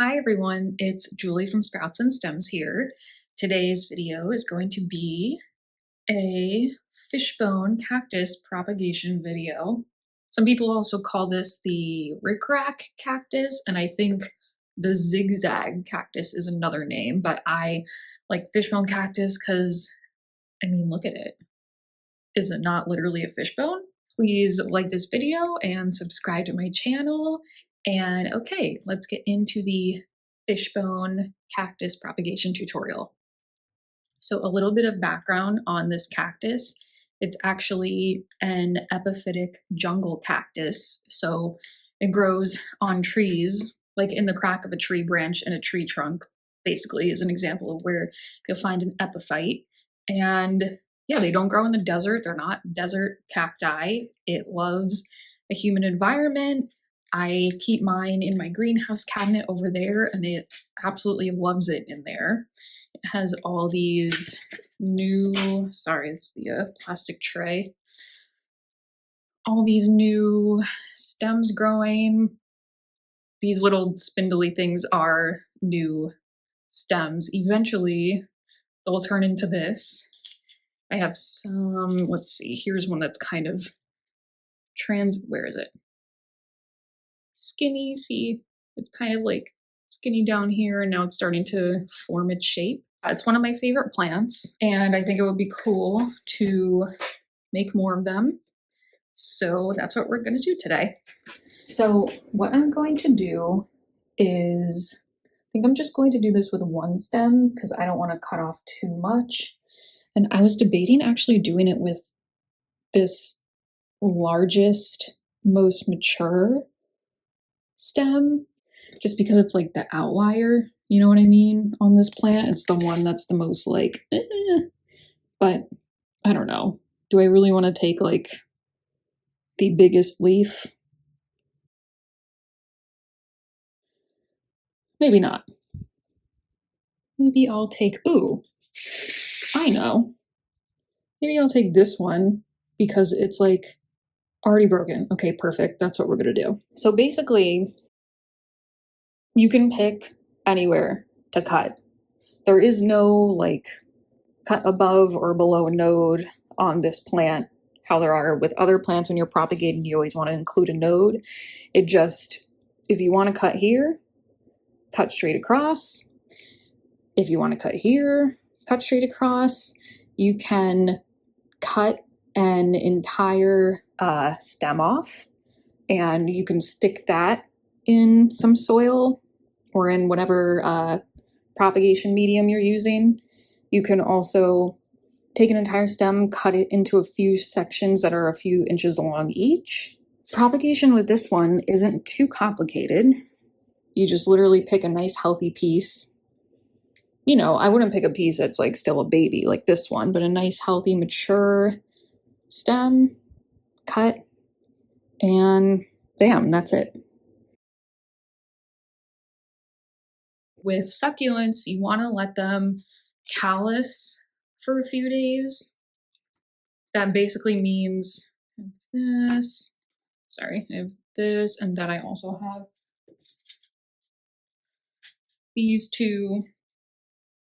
Hi everyone, it's Julie from Sprouts and Stems here. Today's video is going to be a fishbone cactus propagation video. Some people also call this the rickrack cactus, and I think the zigzag cactus is another name, but I like fishbone cactus because, I mean, look at it. Is it not literally a fishbone? Please like this video and subscribe to my channel. And okay, let's get into the fishbone cactus propagation tutorial. So a little bit of background on this cactus. It's actually an epiphytic jungle cactus. So it grows on trees, like in the crack of a tree branch in a tree trunk, basically is an example of where you'll find an epiphyte. And yeah, they don't grow in the desert. They're not desert cacti. It loves a humid environment. I keep mine in my greenhouse cabinet over there, and it absolutely loves it in there. It has all these new, sorry, it's the plastic tray. All these new stems growing. These little spindly things are new stems. Eventually, they'll turn into this. I have some, let's see, here's one that's kind of where is it? Skinny, see? It's kind of like skinny down here, and now it's starting to form its shape. It's one of my favorite plants, and I think it would be cool to make more of them. So that's what we're gonna do today. So what I'm going to do is, I think I'm just going to do this with one stem because I don't want to cut off too much. And I was debating actually doing it with this largest, most mature stem, just because it's like the outlier, you know what I mean, on this plant. It's the one that's the most like, but I don't know. Do I really want to take like the biggest leaf? Maybe not. Maybe I'll take, ooh, I know. Maybe I'll take this one because it's like already broken. Okay, perfect. That's what we're going to do. So basically, you can pick anywhere to cut. There is no like cut above or below a node on this plant, how there are with other plants. When you're propagating, you always want to include a node. It just, if you want to cut here, cut straight across. If you want to cut here, cut straight across. You can cut an entire stem off, and you can stick that in some soil or in whatever propagation medium you're using. You can also take an entire stem, cut it into a few sections that are a few inches long each. Propagation with this one isn't too complicated. You just literally pick a nice healthy piece. You know, I wouldn't pick a piece that's like still a baby like this one, but a nice healthy mature stem, cut, and bam, that's it. With succulents, you want to let them callus for a few days. That basically means this, sorry, I have this, and then I also have these two.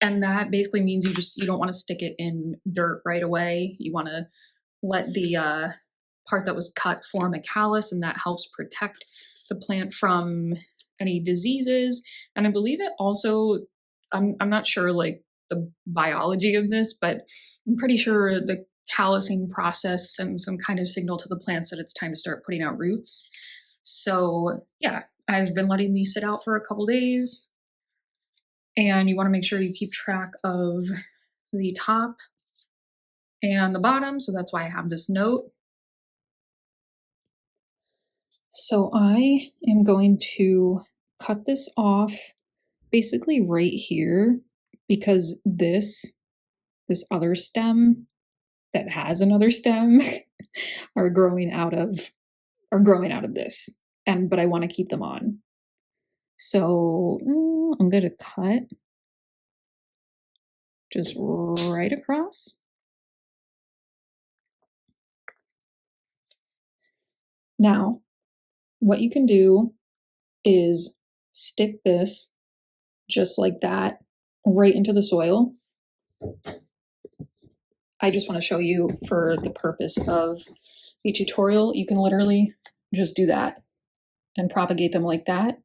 And that basically means you don't want to stick it in dirt right away. You want to let the part that was cut form a callus, and that helps protect the plant from any diseases. And I believe it also, I'm not sure like the biology of this, but I'm pretty sure the callusing process sends some kind of signal to the plants that it's time to start putting out roots. So yeah, I've been letting these sit out for a couple days. And you want to make sure you keep track of the top and the bottom. So that's why I have this note. So I am going to cut this off basically right here, because this other stem that has another stem are growing out of this. But I want to keep them on. So I'm going to cut just right across. Now, what you can do is stick this just like that, right into the soil. I just want to show you for the purpose of the tutorial, you can literally just do that and propagate them like that.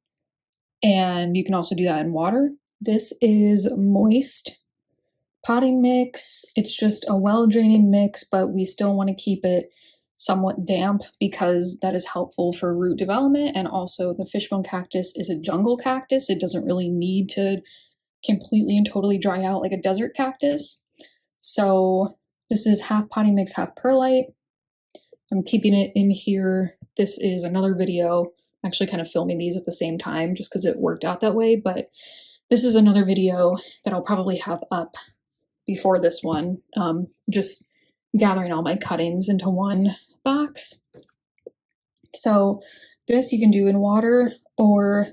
And you can also do that in water. This is moist potting mix. It's just a well-draining mix, but we still want to keep it somewhat damp because that is helpful for root development. And also the fishbone cactus is a jungle cactus. It doesn't really need to completely and totally dry out like a desert cactus. So this is half potting mix, half perlite. I'm keeping it in here. This is another video. I'm actually kind of filming these at the same time just because it worked out that way, but this is another video that I'll probably have up before this one, just gathering all my cuttings into one box. So this you can do in water or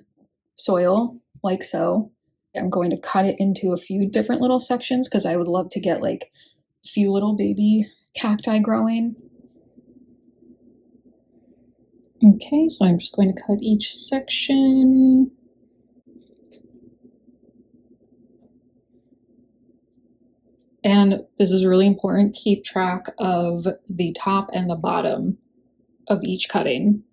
soil, like so. I'm going to cut it into a few different little sections because I would love to get like a few little baby cacti growing. Okay, so I'm just going to cut each section. And this is really important, keep track of the top and the bottom of each cutting.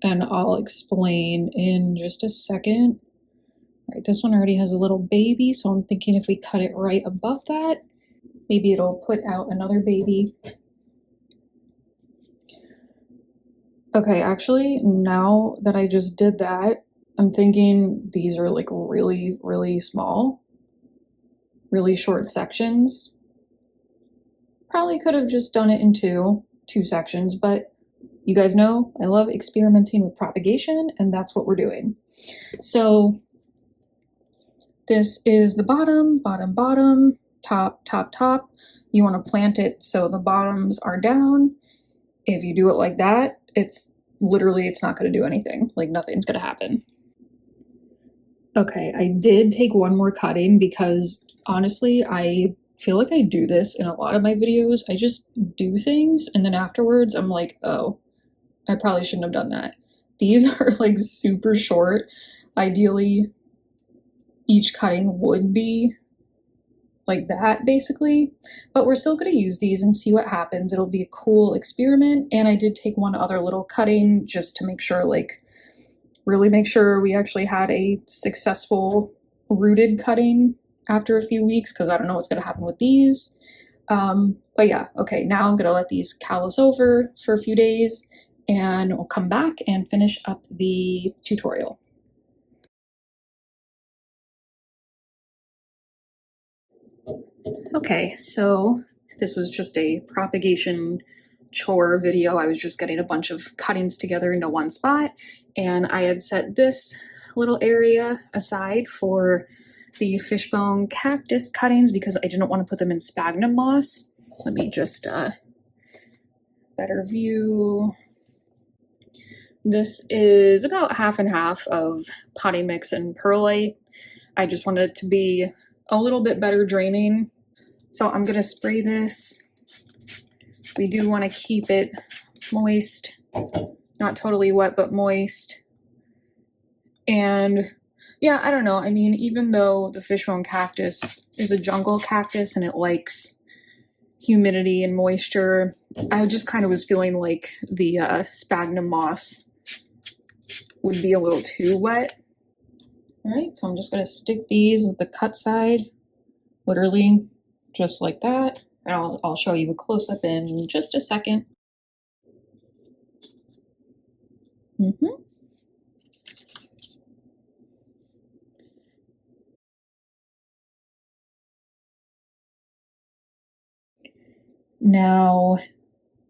And I'll explain in just a second. All right, this one already has a little baby, so I'm thinking if we cut it right above that, maybe it'll put out another baby. Okay, actually, now that I just did that, I'm thinking these are like really, really small, really short sections. Probably could have just done it in two sections, but you guys know I love experimenting with propagation, and that's what we're doing. So this is the bottom, bottom, bottom, top, top, top. You want to plant it so the bottoms are down. If you do it like that, it's not going to do anything. Like nothing's going to happen. Okay, I did take one more cutting because honestly, I feel like I do this in a lot of my videos. I just do things and then afterwards I'm like, oh, I probably shouldn't have done that. These are like super short. Ideally, each cutting would be like that basically, but we're still going to use these and see what happens. It'll be a cool experiment. And I did take one other little cutting just to make sure, like really make sure we actually had a successful rooted cutting after a few weeks, because I don't know what's going to happen with these. But yeah, okay, now I'm going to let these callus over for a few days and we'll come back and finish up the tutorial. Okay, so this was just a propagation chore video. I was just getting a bunch of cuttings together into one spot, and I had set this little area aside for the fishbone cactus cuttings because I didn't want to put them in sphagnum moss. Let me just better view. This is about half and half of potting mix and perlite. I just wanted it to be a little bit better draining. So I'm gonna spray this. We do want to keep it moist, not totally wet, but moist. And yeah, I don't know. I mean, even though the fishbone cactus is a jungle cactus and it likes humidity and moisture, I just kind of was feeling like the sphagnum moss would be a little too wet. All right, so I'm just going to stick these with the cut side, literally just like that. And I'll show you a close-up in just a second. Now,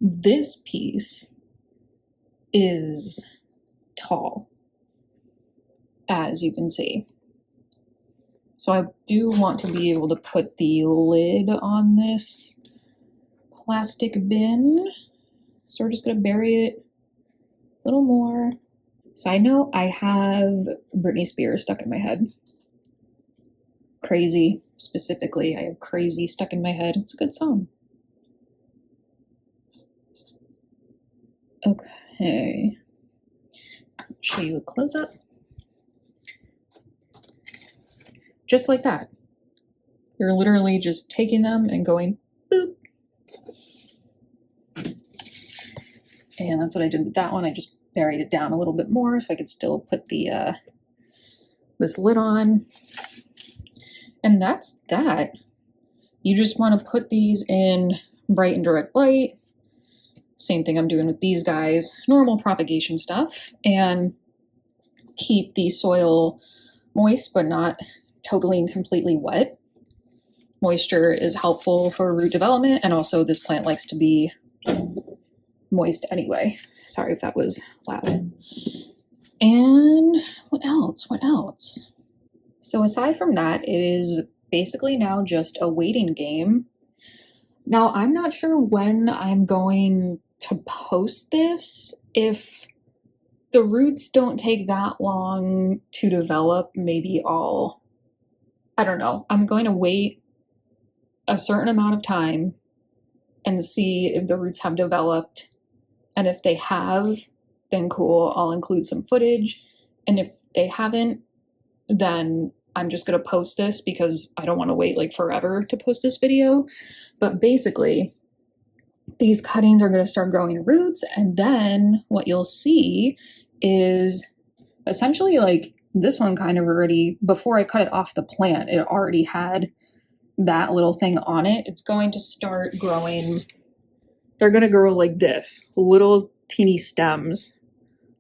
this piece is tall, as you can see. So I do want to be able to put the lid on this plastic bin. So we're just going to bury it a little more. Side note, I have Britney Spears stuck in my head. Crazy, specifically. I have Crazy stuck in my head. It's a good song. Okay. I'll show you a close-up. just like that. You're literally just taking them and going boop. And that's what I did with that one. I just buried it down a little bit more so I could still put the this lid on. And that's that. You just want to put these in bright and direct light. Same thing I'm doing with these guys, normal propagation stuff, and keep the soil moist but not totally and completely wet. Moisture is helpful for root development, and also this plant likes to be moist anyway. Sorry if that was loud. And what else? What else? So aside from that, it is basically now just a waiting game. Now, I'm not sure when I'm going to post this. If the roots don't take that long to develop, maybe I don't know. I'm going to wait a certain amount of time and see if the roots have developed. And if they have, then cool, I'll include some footage. And if they haven't, then I'm just going to post this because I don't want to wait like forever to post this video. But basically, these cuttings are going to start growing roots, and then what you'll see is essentially like this one kind of already, before I cut it off the plant, it already had that little thing on it. It's going to start growing. They're going to grow like this. Little teeny stems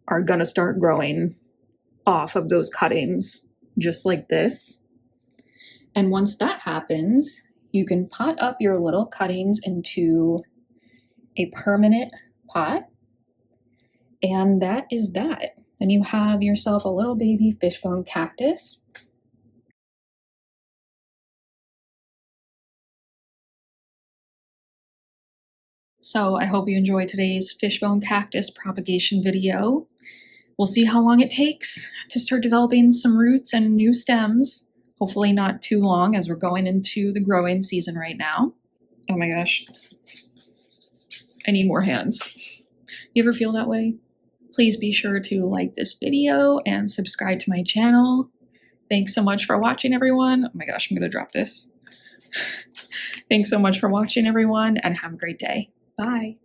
are going to start growing off of those cuttings, just like this. And once that happens, you can pot up your little cuttings into a permanent pot. And that is that. And you have yourself a little baby fishbone cactus. So I hope you enjoyed today's fishbone cactus propagation video. We'll see how long it takes to start developing some roots and new stems. Hopefully not too long, as we're going into the growing season right now. Oh my gosh. I need more hands. You ever feel that way? Please be sure to like this video and subscribe to my channel. Thanks so much for watching, everyone. Oh my gosh, I'm gonna drop this. Thanks so much for watching, everyone, and have a great day. Bye.